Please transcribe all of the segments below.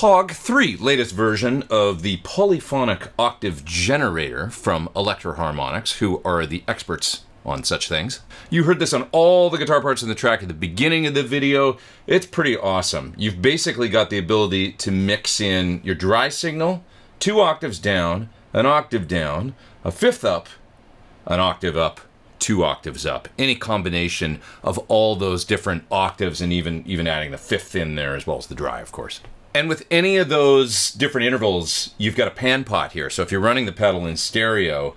POG 3, latest version of the polyphonic octave generator from Electro Harmonix, who are the experts on such things. You heard this on all the guitar parts in the track at the beginning of the video. It's pretty awesome. You've basically got the ability to mix in your dry signal, 2 octaves down, an octave down, a fifth up, an octave up, 2 octaves up. Any combination of all those different octaves, and even adding the fifth in there as well as the dry, of course. And with any of those different intervals, you've got a pan pot here. So if you're running the pedal in stereo,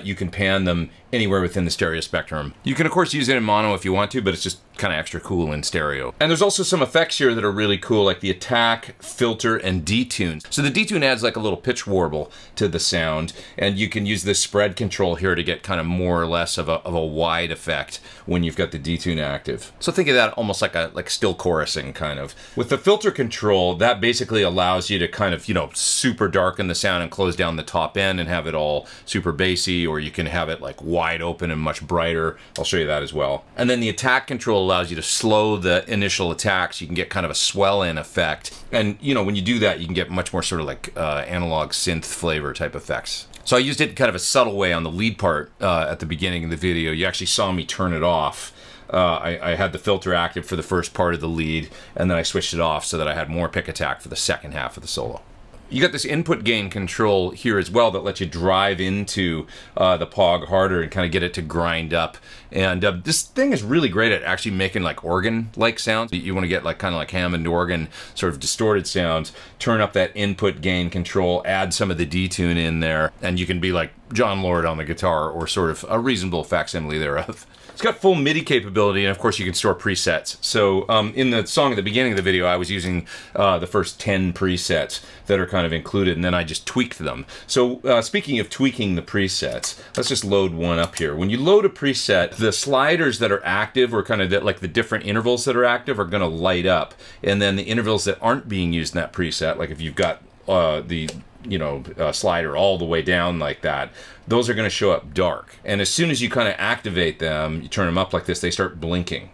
you can pan them anywhere within the stereo spectrum. You can of course use it in mono if you want to, but it's just kind of extra cool in stereo. And there's also some effects here that are really cool, like the attack, filter, and detune. So the detune adds like a little pitch warble to the sound, and you can use this spread control here to get kind of more or less of a wide effect when you've got the detune active. So think of that almost like still chorusing kind of. With the filter control, that basically allows you to kind of, super darken the sound and close down the top end and have it all super bassy, or you can have it like wide open and much brighter. I'll show you that as well. And then the attack control allows you to slow the initial attack so you can get kind of a swell in effect. And when you do that, you can get much more sort of like analog synth flavor type effects. So I used it in kind of a subtle way on the lead part at the beginning of the video. You actually saw me turn it off. I had the filter active for the first part of the lead, and then I switched it off so that I had more pick attack for the second half of the solo. You got this input gain control here as well that lets you drive into the POG harder and kind of get it to grind up. And this thing is really great at actually making like organ-like sounds. You want to get like kind of like Hammond organ sort of distorted sounds. Turn up that input gain control, add some of the detune in there, and you can be like John Lord on the guitar, or sort of a reasonable facsimile thereof. It's got full MIDI capability, and of course you can store presets. So in the song at the beginning of the video, I was using the first 10 presets that are kind of included, and then I just tweaked them. So speaking of tweaking the presets, let's just load one up here. When you load a preset, the sliders that are active, or kind of like the different intervals that are active, are going to light up, and then the intervals that aren't being used in that preset, like if you've got the slider all the way down like that, those are going to show up dark. And as soon as you kind of activate them, you turn them up like this, they start blinking.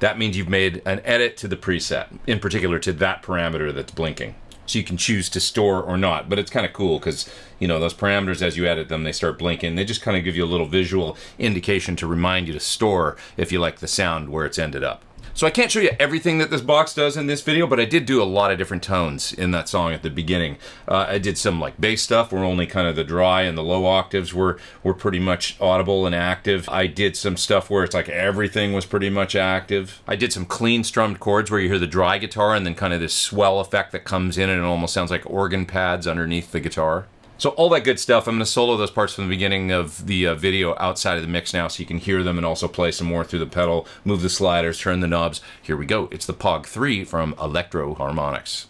That means you've made an edit to the preset, in particular to that parameter that's blinking. So you can choose to store or not, but it's kind of cool because, those parameters, as you edit them, they start blinking. They just kind of give you a little visual indication to remind you to store if you like the sound where it's ended up. So I can't show you everything that this box does in this video, but I did do a lot of different tones in that song at the beginning. I did some like bass stuff where only kind of the dry and the low octaves were pretty much audible and active. I did some stuff where it's like everything was pretty much active. I did some clean strummed chords where you hear the dry guitar and then kind of this swell effect that comes in, and it almost sounds like organ pads underneath the guitar. So all that good stuff, I'm going to solo those parts from the beginning of the video outside of the mix now so you can hear them and also play some more through the pedal, move the sliders, turn the knobs. Here we go. It's the POG 3 from Electro Harmonix.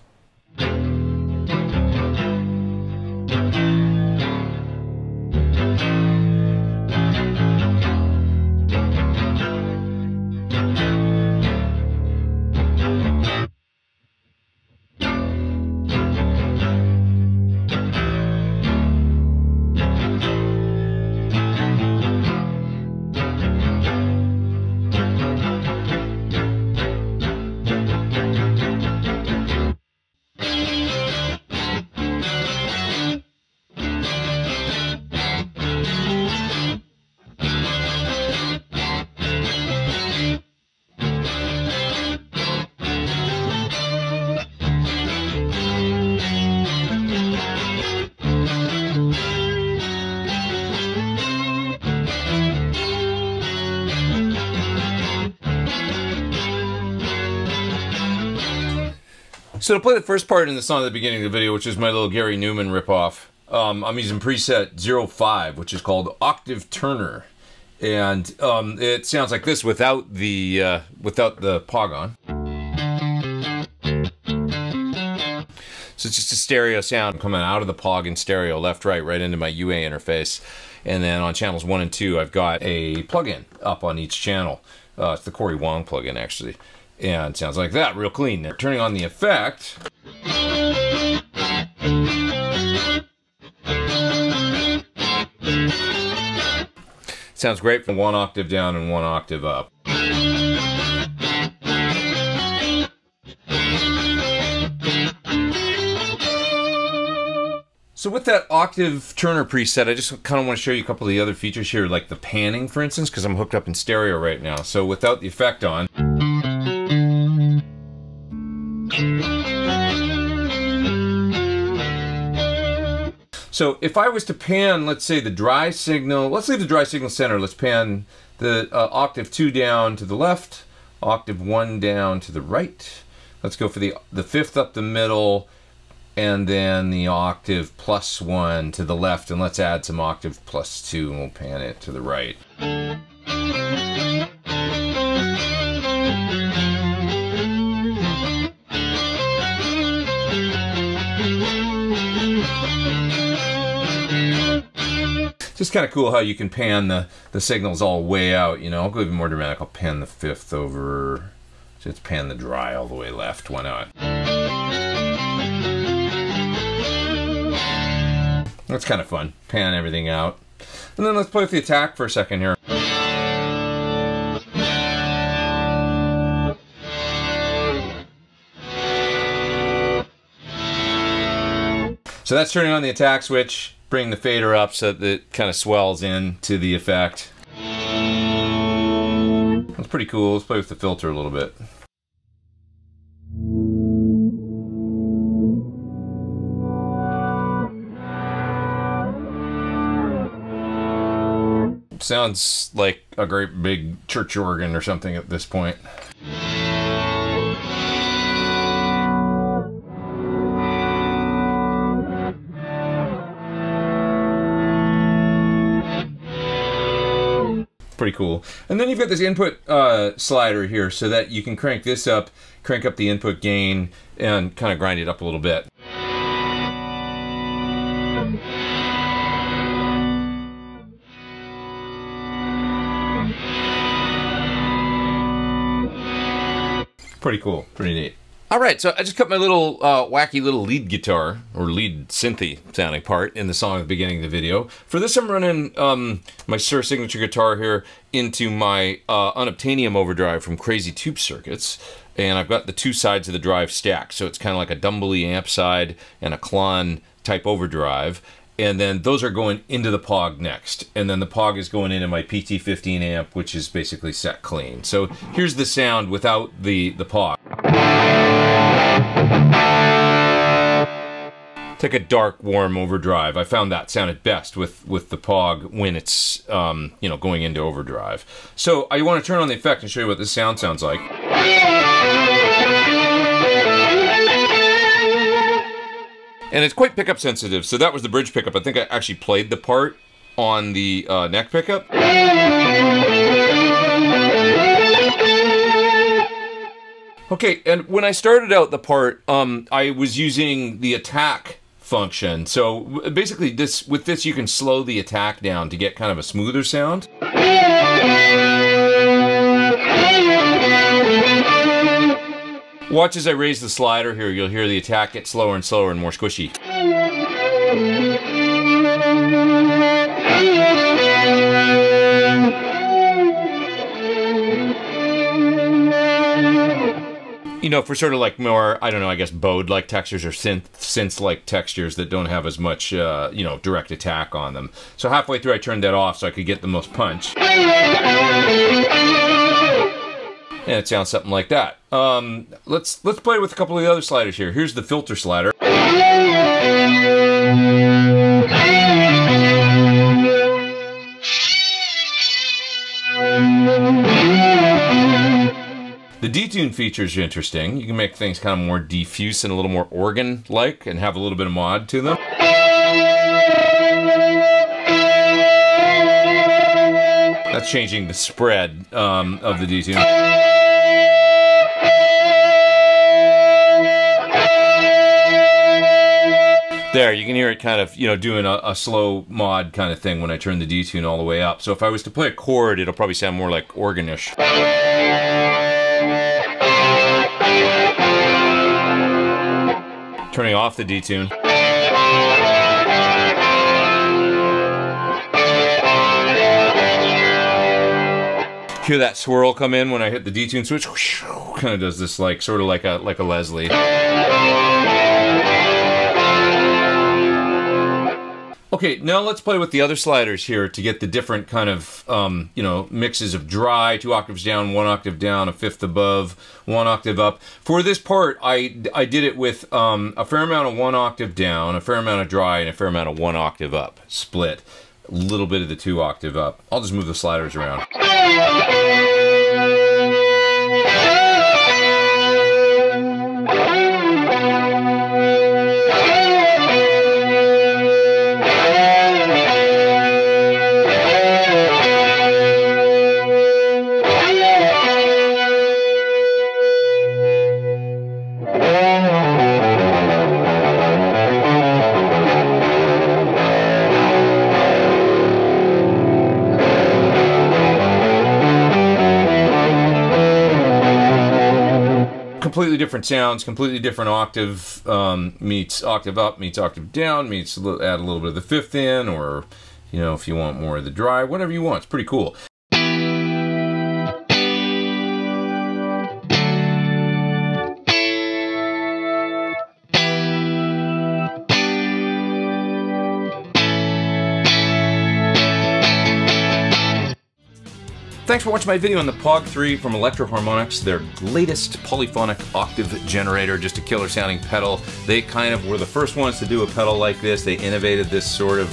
So to play the first part in the song at the beginning of the video, which is my little Gary Newman ripoff, I'm using preset 05, which is called Octave Turner, and it sounds like this without the POG on. So it's just a stereo sound coming out of the POG in stereo, left, right into my UA interface, and then on channels 1 and 2, I've got a plugin up on each channel. It's the Corey Wong plugin, actually. And it sounds like that, real clean. Now, turning on the effect. Sounds great from 1 octave down and 1 octave up. So with that octave turner preset, I just kind of want to show you a couple of the other features here, like the panning, for instance, because I'm hooked up in stereo right now. So without the effect on. So if I was to pan, let's say the dry signal, let's leave the dry signal center, let's pan the octave 2 down to the left, octave 1 down to the right. Let's go for the fifth up the middle, and then the octave +1 to the left, and let's add some octave +2, and we'll pan it to the right. Just kind of cool how you can pan the signals all way out, you know. I'll go even more dramatic. I'll pan the fifth over, so let's pan the dry all the way left. Why not? That's kind of fun. Pan everything out. And then let's play with the attack for a second here. So that's turning on the attack switch. Bring the fader up so that it kind of swells in to the effect. That's pretty cool. Let's play with the filter a little bit. Sounds like a great big church organ or something at this point. Pretty cool. And then you've got this input slider here so that you can crank this up, crank up the input gain, and kind of grind it up a little bit. Pretty cool, pretty neat. All right, so I just cut my little wacky little lead guitar, or lead synthy sounding part in the song at the beginning of the video. For this, I'm running my Sir signature guitar here into my unobtainium overdrive from Crazy Tube Circuits. And I've got the two sides of the drive stacked, so it's kind of like a Dumbley amp side and a Klon type overdrive. And then those are going into the POG next. And then the POG is going into my PT15 amp, which is basically set clean. So here's the sound without the POG. It's like a dark, warm overdrive. I found that sounded best with the POG when it's you know, going into overdrive. So I want to turn on the effect and show you what this sound sounds like. And it's quite pickup sensitive, so that was the bridge pickup. I think I actually played the part on the neck pickup. Okay, and when I started out the part, I was using the attack function. So basically with this you can slow the attack down to get kind of a smoother sound. Watch as I raise the slider here, you'll hear the attack get slower and slower and more squishy. You know, for sort of like more, I don't know, I guess bowed-like textures or synth-like textures that don't have as much, you know, direct attack on them. So halfway through I turned that off so I could get the most punch. And it sounds something like that. Let's play with a couple of the other sliders here. Here's the filter slider. The detune features are interesting. You can make things kind of more diffuse and a little more organ-like and have a little bit of mod to them. That's changing the spread of the detune. There, you can hear it kind of, you know, doing a slow mod kind of thing when I turn the detune all the way up. So if I was to play a chord, it'll probably sound more like organish. Turning off the detune. Hear that swirl come in when I hit the detune switch? Kind of does this like sort of like a Leslie. Okay, now let's play with the other sliders here to get the different kind of, you know, mixes of dry, 2 octaves down, 1 octave down, a fifth above, 1 octave up. For this part, I did it with a fair amount of 1 octave down, a fair amount of dry, and a fair amount of 1 octave up, split. A little bit of the 2 octave up. I'll just move the sliders around. Completely different sounds, completely different octave, meets octave up, meets octave down, meets add a little bit of the fifth in, or, you know, if you want more of the dry, whatever you want. It's pretty cool. Thanks for watching my video on the POG 3 from Electro Harmonix, their latest polyphonic octave generator, just a killer sounding pedal. They kind of were the first ones to do a pedal like this. They innovated this sort of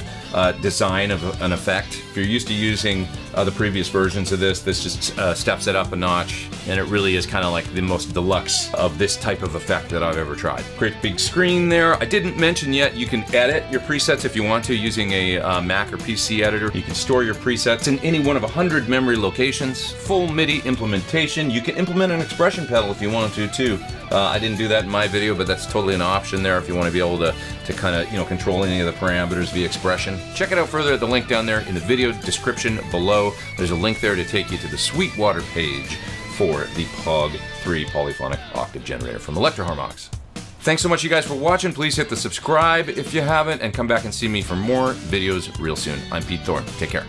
design of an effect. If you're used to using the previous versions of this just steps it up a notch, and it really is kind of like the most deluxe of this type of effect that I've ever tried. Great big screen there. I didn't mention yet, you can edit your presets if you want to using a Mac or PC editor. You can store your presets in any one of 100 memory locations. Full MIDI implementation. You can implement an expression pedal if you wanted to too. I didn't do that in my video, but that's totally an option there if you want to be able to kind of, you know, control any of the parameters via expression. Check it out further at the link down there in the video description below. There's a link there to take you to the Sweetwater page for the POG 3 polyphonic octave generator from Electro Harmonix. Thanks so much, you guys, for watching. Please hit the subscribe if you haven't, and come back and see me for more videos real soon. I'm Pete Thorn. Take care.